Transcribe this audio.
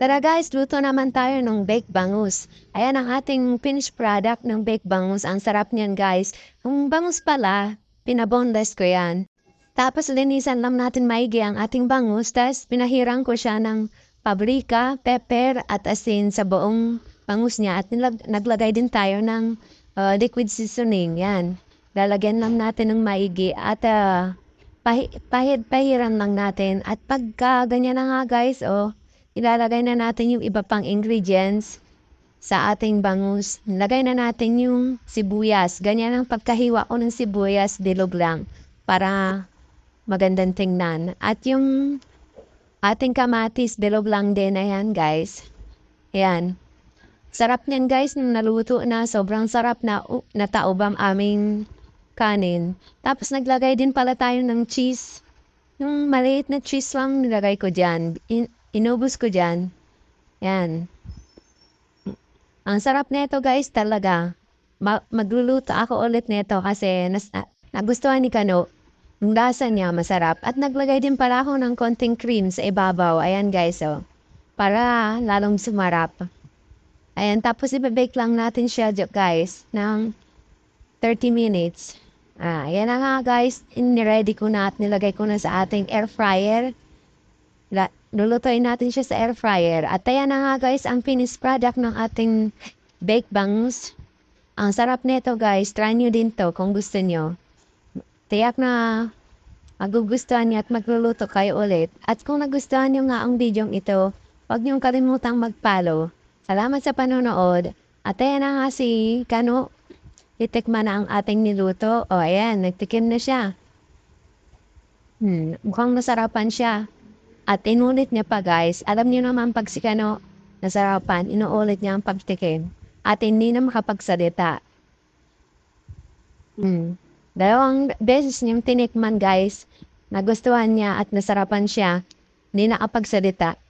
Tara guys, luto naman tayo ng baked bangus. Ayan ang ating finished product ng baked bangus. Ang sarap niyan guys. Ang bangus pala, pinaboneless ko yan. Tapos linisan lang natin maigi ang ating bangus. Tapos pinahirang ko siya ng paprika, pepper at asin sa buong bangus niya. At naglagay din tayo ng liquid seasoning. Yan. Lalagyan lang natin ng maigi at pahiran lang natin. At pagka ganyan na nga guys, ilalagay na natin yung iba pang ingredients sa ating bangus. Lagay na natin yung sibuyas. Ganyan ang pagkahiwa ko ng sibuyas, dilog lang para magandang tingnan. At yung ating kamatis, dilog lang din. Ayan guys. Ayan. Sarap niyan guys nung naluto na. Sobrang sarap na nataob ang aming kanin. Tapos naglagay din pala tayo ng cheese. Yung maliit na cheese lang nilagay ko dyan. Inubos ko dyan. Yan. Ang sarap nito guys talaga. Magluluto ako ulit nito kasi nagustuhan ni Kano. Yung lasa niya masarap. At naglagay din pala ako ng konting cream sa ibabaw. Ayan guys para lalong sumarap. Ayan. Tapos ibabake lang natin siya guys ng 30 minutes. Ayan na nga guys. Ready ko na at nilagay ko na sa ating air fryer. Lulutuin natin siya sa air fryer. At ayan na nga guys, ang finished product ng ating baked bangus. Ang sarap nito guys. Try nyo din to kung gusto nyo. Tiyak na magugustuhan nyo at magluluto kayo ulit. At kung nagustuhan nyo nga ang video ito, huwag nyo kalimutang mag-follow. Salamat sa panonood. At ayan na nga si Kano. Itikman na ang ating niluto. Ayan, nagtikim na siya. Mukhang nasarapan siya. At inulit niya pa guys. Alam niyo naman pag si Kano nasarapan, inuulit niya ang pagtikim. At hindi na makapagsalita. Dalawang beses niyang tinikman guys. Nagustuhan niya at nasarapan siya. Hindi nakapagsalita.